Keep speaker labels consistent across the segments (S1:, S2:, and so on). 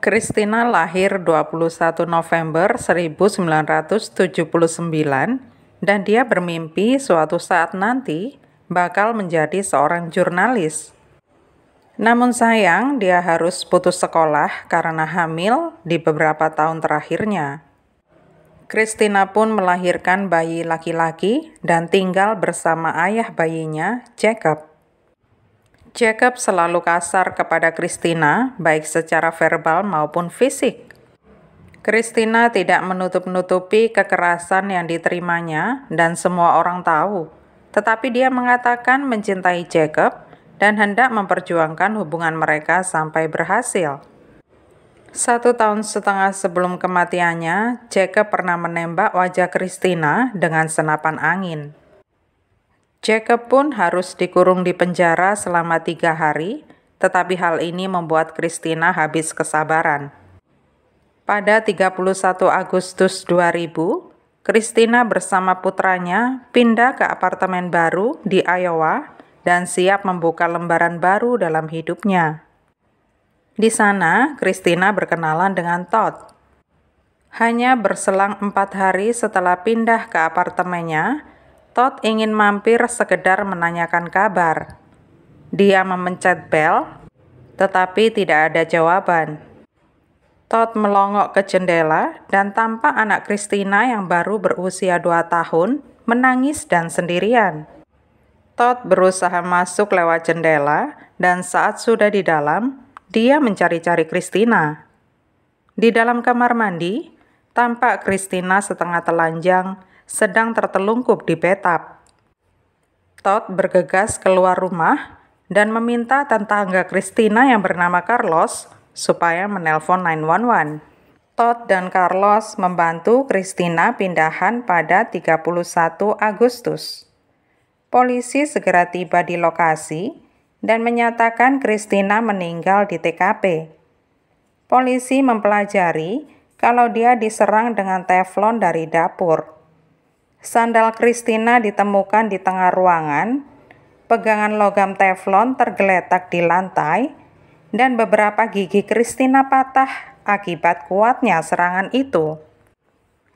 S1: Christina lahir 21 November 1979 dan dia bermimpi suatu saat nanti bakal menjadi seorang jurnalis. Namun sayang, dia harus putus sekolah karena hamil di beberapa tahun terakhirnya. Christina pun melahirkan bayi laki-laki dan tinggal bersama ayah bayinya, Jacob. Jacob selalu kasar kepada Christina, baik secara verbal maupun fisik. Christina tidak menutup-nutupi kekerasan yang diterimanya dan semua orang tahu, tetapi dia mengatakan mencintai Jacob dan hendak memperjuangkan hubungan mereka sampai berhasil. 1,5 tahun sebelum kematiannya, Jacob pernah menembak wajah Christina dengan senapan angin. Jacob pun harus dikurung di penjara selama 3 hari, tetapi hal ini membuat Christina habis kesabaran. Pada 31 Agustus 2000, Christina bersama putranya pindah ke apartemen baru di Iowa dan siap membuka lembaran baru dalam hidupnya. Di sana, Christina berkenalan dengan Todd. Hanya berselang 4 hari setelah pindah ke apartemennya, Todd ingin mampir sekedar menanyakan kabar. Dia memencet bel, tetapi tidak ada jawaban. Todd melongok ke jendela dan tampak anak Christina yang baru berusia 2 tahun menangis dan sendirian. Todd berusaha masuk lewat jendela dan saat sudah di dalam, dia mencari-cari Christina. Di dalam kamar mandi, tampak Christina setengah telanjang sedang tertelungkup di bathtub. Todd bergegas keluar rumah dan meminta tetangga Christina yang bernama Carlos supaya menelpon 911. Todd dan Carlos membantu Christina pindahan pada 31 Agustus. Polisi segera tiba di lokasi dan menyatakan Christina meninggal di TKP. Polisi mempelajari kalau dia diserang dengan teflon dari dapur. Sandal Christina ditemukan di tengah ruangan, pegangan logam teflon tergeletak di lantai, dan beberapa gigi Christina patah akibat kuatnya serangan itu.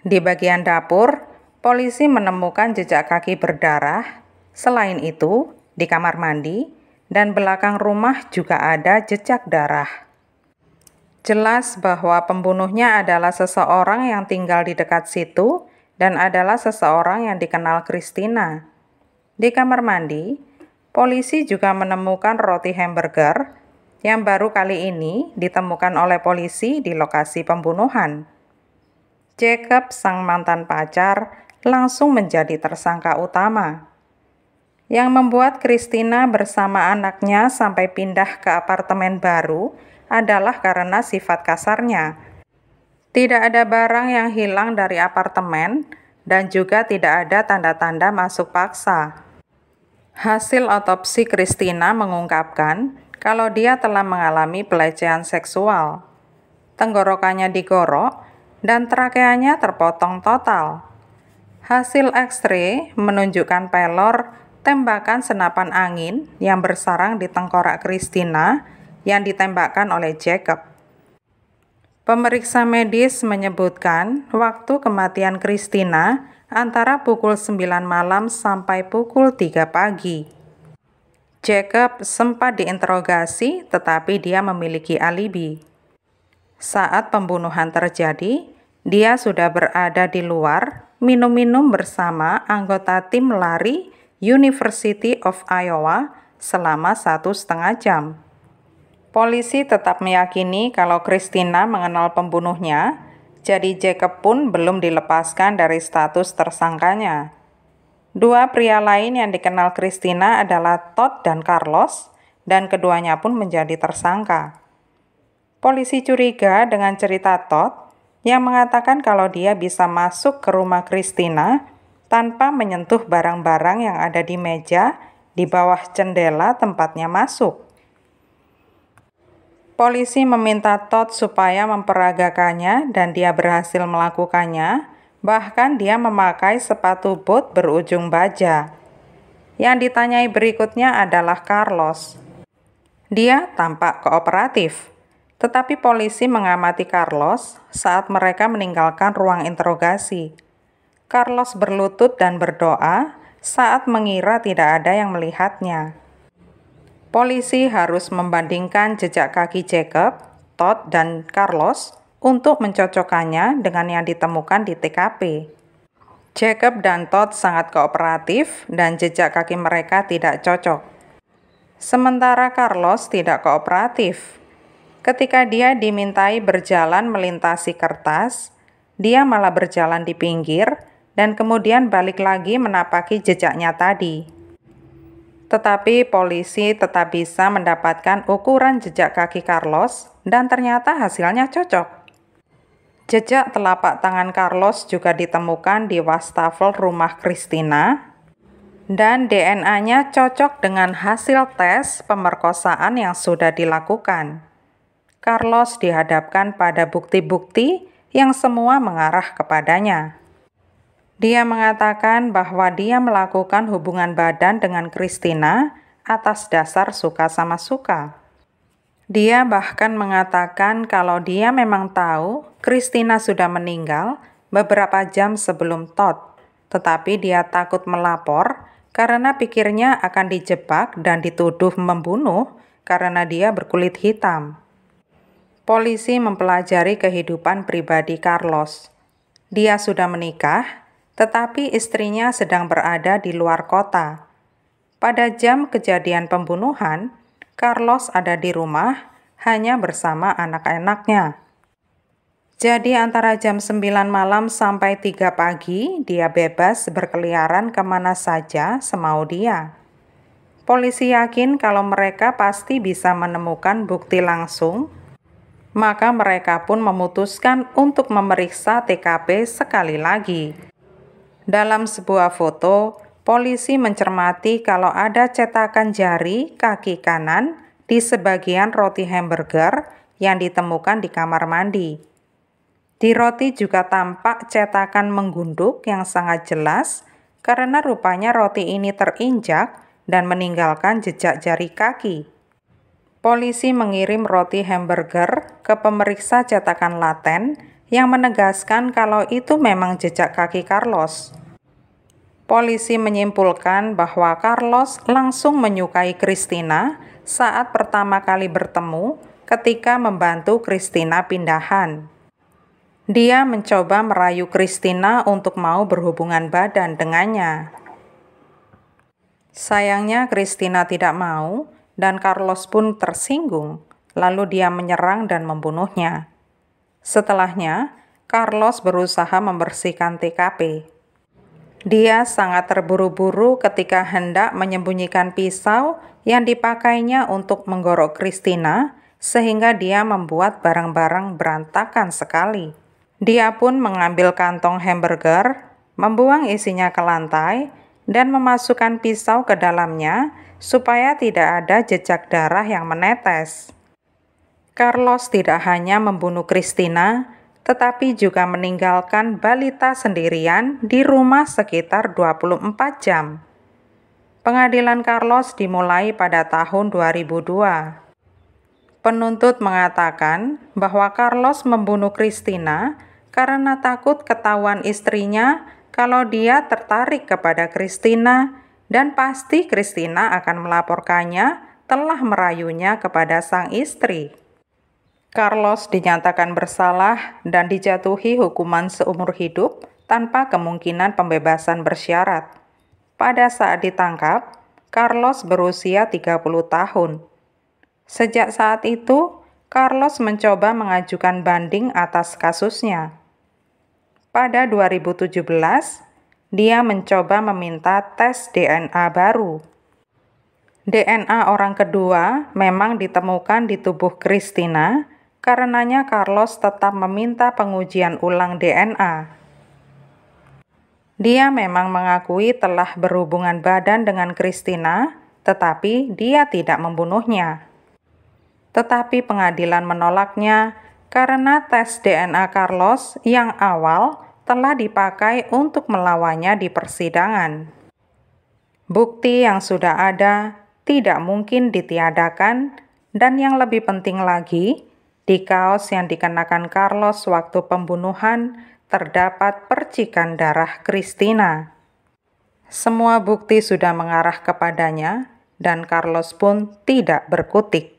S1: Di bagian dapur, polisi menemukan jejak kaki berdarah. Selain itu, di kamar mandi dan belakang rumah juga ada jejak darah. Jelas bahwa pembunuhnya adalah seseorang yang tinggal di dekat situ dan adalah seseorang yang dikenal Christina. Di kamar mandi, polisi juga menemukan roti hamburger yang baru kali ini ditemukan oleh polisi di lokasi pembunuhan. Jacob, sang mantan pacar, langsung menjadi tersangka utama. Yang membuat Christina bersama anaknya sampai pindah ke apartemen baru adalah karena sifat kasarnya. Tidak ada barang yang hilang dari apartemen dan juga tidak ada tanda-tanda masuk paksa. Hasil otopsi Christina mengungkapkan kalau dia telah mengalami pelecehan seksual. Tenggorokannya digorok dan trakeanya terpotong total. Hasil X-ray menunjukkan pelor tembakan senapan angin yang bersarang di tengkorak Christina yang ditembakkan oleh Jacob. Pemeriksa medis menyebutkan waktu kematian Christina antara pukul 9 malam sampai pukul 3 pagi. Jacob sempat diinterogasi tetapi dia memiliki alibi. Saat pembunuhan terjadi, dia sudah berada di luar minum-minum bersama anggota tim lari University of Iowa selama 1,5 jam. Polisi tetap meyakini kalau Christina mengenal pembunuhnya, jadi Jacob pun belum dilepaskan dari status tersangkanya. 2 pria lain yang dikenal Christina adalah Todd dan Carlos, dan keduanya pun menjadi tersangka. Polisi curiga dengan cerita Todd yang mengatakan kalau dia bisa masuk ke rumah Christina tanpa menyentuh barang-barang yang ada di meja di bawah jendela tempatnya masuk. Polisi meminta Todd supaya memperagakannya dan dia berhasil melakukannya, bahkan dia memakai sepatu bot berujung baja. Yang ditanyai berikutnya adalah Carlos. Dia tampak kooperatif. Tetapi polisi mengamati Carlos saat mereka meninggalkan ruang interogasi. Carlos berlutut dan berdoa saat mengira tidak ada yang melihatnya. Polisi harus membandingkan jejak kaki Jacob, Todd, dan Carlos untuk mencocokkannya dengan yang ditemukan di TKP. Jacob dan Todd sangat kooperatif dan jejak kaki mereka tidak cocok. Sementara Carlos tidak kooperatif. Ketika dia dimintai berjalan melintasi kertas, dia malah berjalan di pinggir dan kemudian balik lagi menapaki jejaknya tadi. Tetapi polisi tetap bisa mendapatkan ukuran jejak kaki Carlos dan ternyata hasilnya cocok. Jejak telapak tangan Carlos juga ditemukan di wastafel rumah Christina dan DNA-nya cocok dengan hasil tes pemerkosaan yang sudah dilakukan. Carlos dihadapkan pada bukti-bukti yang semua mengarah kepadanya. Dia mengatakan bahwa dia melakukan hubungan badan dengan Christina atas dasar suka sama suka. Dia bahkan mengatakan kalau dia memang tahu Christina sudah meninggal beberapa jam sebelum Todd, tetapi dia takut melapor karena pikirnya akan dijebak dan dituduh membunuh karena dia berkulit hitam. Polisi mempelajari kehidupan pribadi Carlos. Dia sudah menikah, tetapi istrinya sedang berada di luar kota. Pada jam kejadian pembunuhan, Carlos ada di rumah hanya bersama anak-anaknya. Jadi antara jam 9 malam sampai 3 pagi, dia bebas berkeliaran kemana saja semau dia. Polisi yakin kalau mereka pasti bisa menemukan bukti langsung, maka mereka pun memutuskan untuk memeriksa TKP sekali lagi. Dalam sebuah foto, polisi mencermati kalau ada cetakan jari kaki kanan di sebagian roti hamburger yang ditemukan di kamar mandi. Di roti juga tampak cetakan menggunduk yang sangat jelas karena rupanya roti ini terinjak dan meninggalkan jejak jari kaki. Polisi mengirim roti hamburger ke pemeriksa cetakan laten yang menegaskan kalau itu memang jejak kaki Carlos. Polisi menyimpulkan bahwa Carlos langsung menyukai Christina saat pertama kali bertemu ketika membantu Christina pindahan. Dia mencoba merayu Christina untuk mau berhubungan badan dengannya. Sayangnya Christina tidak mau dan Carlos pun tersinggung, lalu dia menyerang dan membunuhnya. Setelahnya, Carlos berusaha membersihkan TKP. Dia sangat terburu-buru ketika hendak menyembunyikan pisau yang dipakainya untuk menggorok Christina, sehingga dia membuat barang-barang berantakan sekali. Dia pun mengambil kantong hamburger, membuang isinya ke lantai, dan memasukkan pisau ke dalamnya supaya tidak ada jejak darah yang menetes. Carlos tidak hanya membunuh Christina, tetapi juga meninggalkan balita sendirian di rumah sekitar 24 jam. Pengadilan Carlos dimulai pada tahun 2002. Penuntut mengatakan bahwa Carlos membunuh Christina karena takut ketahuan istrinya kalau dia tertarik kepada Christina dan pasti Christina akan melaporkannya telah merayunya kepada sang istri. Carlos dinyatakan bersalah dan dijatuhi hukuman seumur hidup tanpa kemungkinan pembebasan bersyarat. Pada saat ditangkap, Carlos berusia 30 tahun. Sejak saat itu, Carlos mencoba mengajukan banding atas kasusnya. Pada 2017, dia mencoba meminta tes DNA baru. DNA orang kedua memang ditemukan di tubuh Christina, karenanya Carlos tetap meminta pengujian ulang DNA. Dia memang mengakui telah berhubungan badan dengan Christina, tetapi dia tidak membunuhnya. Tetapi pengadilan menolaknya karena tes DNA Carlos yang awal telah dipakai untuk melawannya di persidangan. Bukti yang sudah ada tidak mungkin ditiadakan, dan yang lebih penting lagi, Di kaos yang dikenakan Carlos waktu pembunuhan terdapat percikan darah Christina. Semua bukti sudah mengarah kepadanya dan Carlos pun tidak berkutik.